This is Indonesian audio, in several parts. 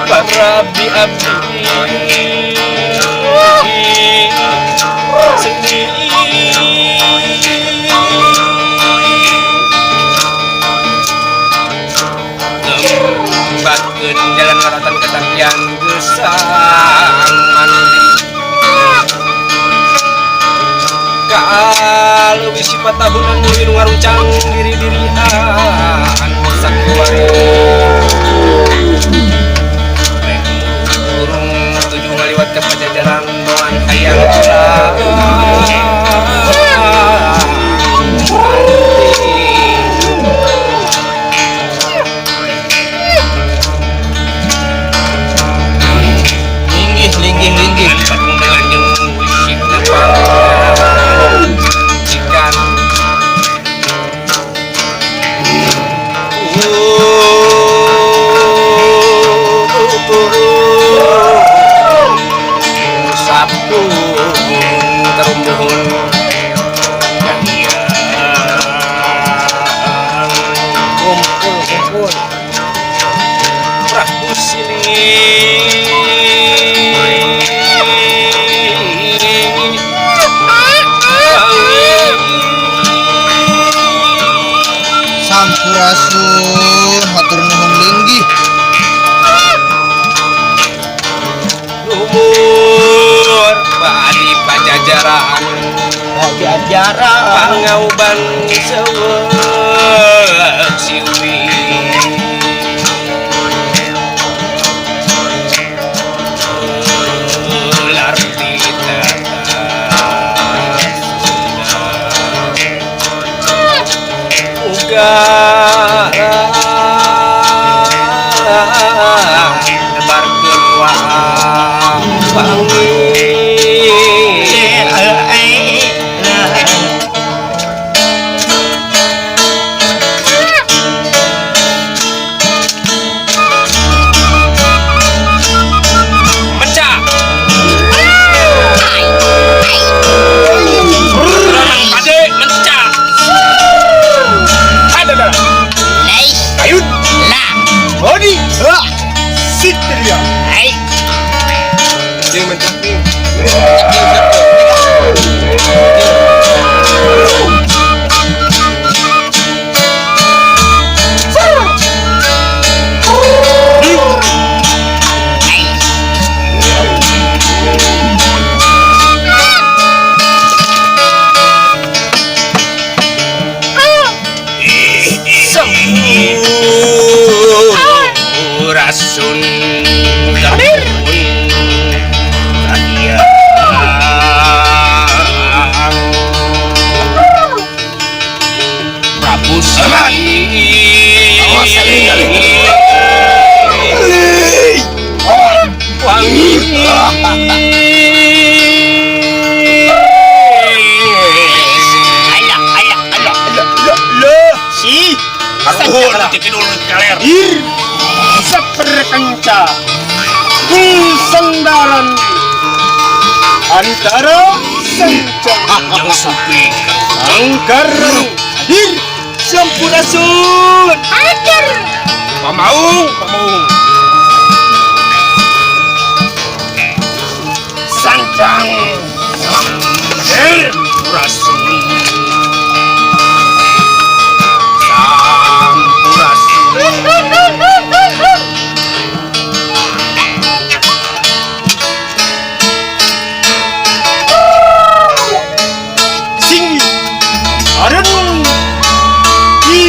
Prabu Rabi abdi lembakeun jalan laratan ketantian gesang mandi kaleuwih sifat tahunan mulih nu ngaruncang diri-dirian sakuari tujuh ngaliwat ke pajajaran doan hayang linggih patung dengan jeung wisik jikan Sabtu terumuhun kumpul Prabu Sili Sampurasun hatur nuhun linggih lumur badi pajajaran pangauban seueuk siwi ular ditata uga nebarkeun wangi mencak Ranang Pade mencak ada ayun lah Bodi Sitria hai dia mencak nih Rasun Kabir Radia Prabu Sili wangi si karuhun tikidul kaler seperkenca sandaran antara sencang yang supi angkaran hadir Sampurasun hadir pamaung sang Sampurasun sing aren di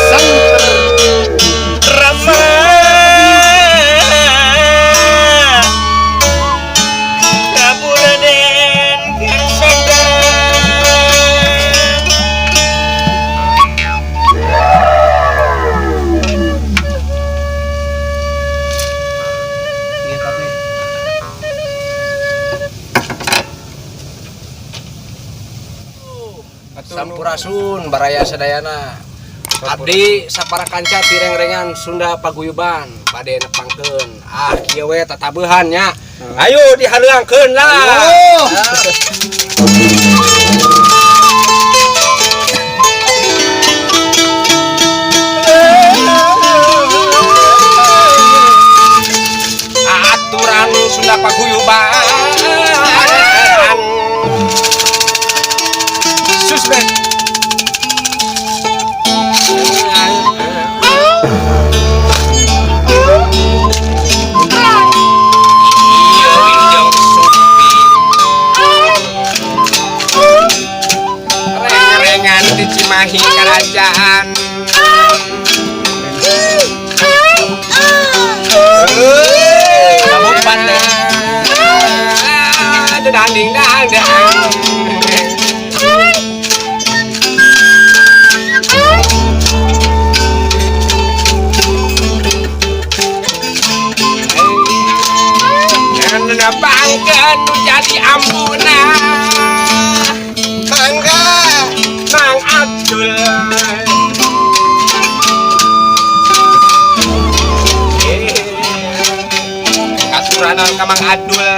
sangter Rama Kapuraden Kang Sampurasun baraya sadayana abdi saparakanca tireng-rengan Sunda paguyuban bade nepangkeun kieu we tatabeuhan nya ayo dihaleuangkeun lah aturan Sunda paguyuban susbek reng-rengan di Cimahi kerajaan kabupaten danding dang bangkeun nu jadi ambuna mangga Mang Abdul katuranan ka Mang Adul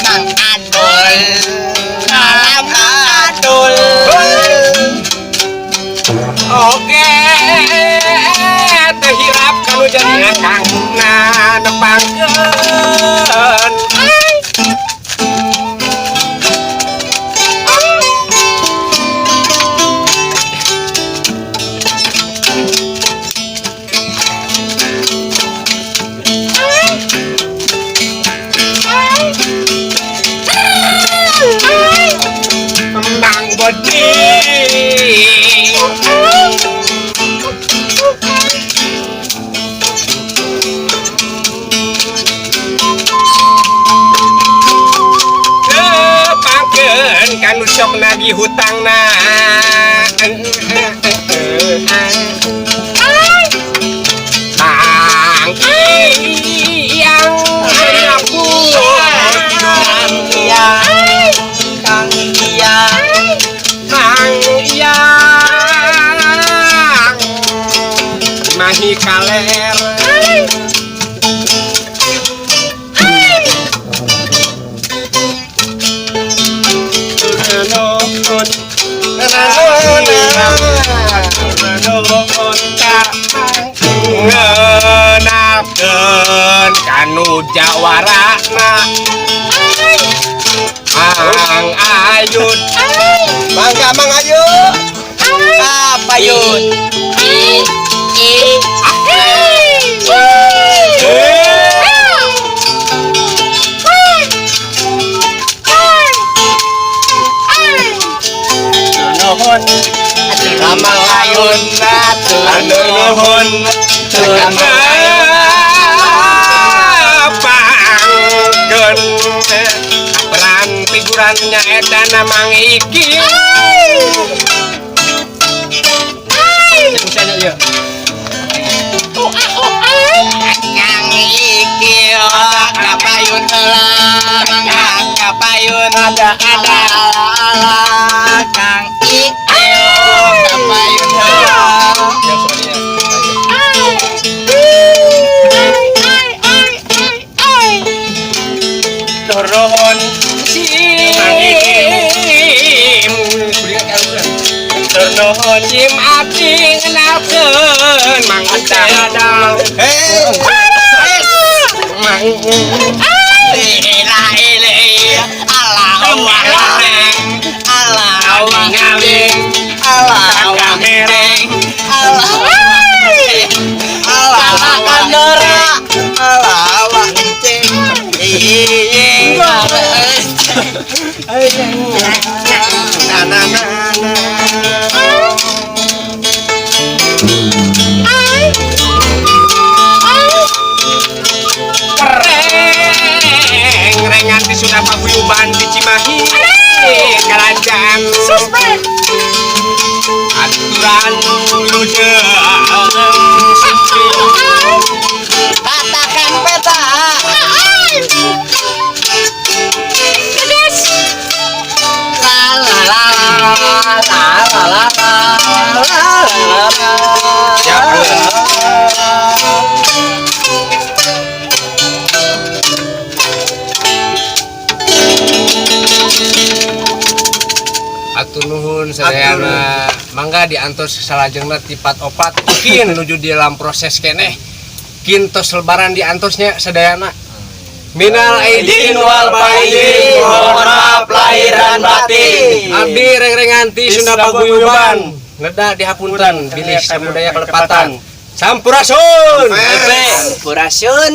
Mang Adul Mang Adul oke teh hirap kanu jadi akangna nepangkeun Mang Bodi pangkeun kanu sok nagih hutangna Mang Iyang Kang Iyang Mang Iyang Mahi kaler ngenapkeun kanu jawarana Mang Ayud mangga Mang Ayud apa Ayud nuhun Mang Ayud nuhun pangkeun peran figurannya edana Mang Iki bisa ya Kang Iki kapayun heula mangga kapayun ada Kang Iki kapayun heula turun turun sim abdi ngenalkeun Mang Adang Mang Rengan di sudah paguyuban di Cimahi Kalanjang aturan lujeng Katakan peta. Atur nuhun sadayana mangga diantos salajengna tipat opat mungkin nuju di dalam proses keneh kintos lebaran diantosnya sadayana minal aidin wal faizin mohon maaf lahir dan batin abdi reng-rengan ti Sunda Paguyuban ngeda dihapunten bilih samudaya kelepatan sampurasun Sampurasun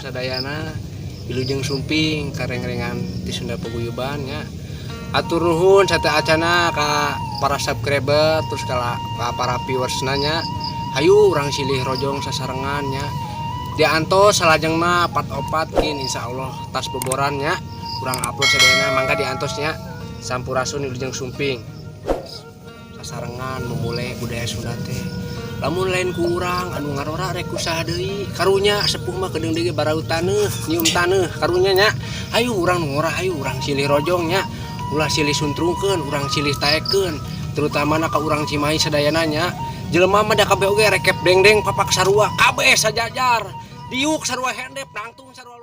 sadayana wilujeng sumping kareng-rengan ti Sunda Paguyuban nya atur nuhun sate acana ka para subscriber terus ka para viewers nanya hayu urang silih rojong sasarengan nya diantos salajengna opat kin insyaallah tas boborannya urang upload sadayana mangga diantosnya sampurasun wilujeng sumping sasarengan memulai budaya Sunda teh lamun lain ku urang anu ngarora rek usaha deui karunya sepuh mah kedeung deui baraut taneuh nyium taneuh karunya nya hayu urang ngora hayu urang silih rojong nya ulah silih suntrungkeun urang silih taekeun terutama ka urang Cimahi sadayana nya jelema mah da kabeh oge rekep dengdeng papak sarua kabeh sajajar diuk sarua hendep nangtung sarua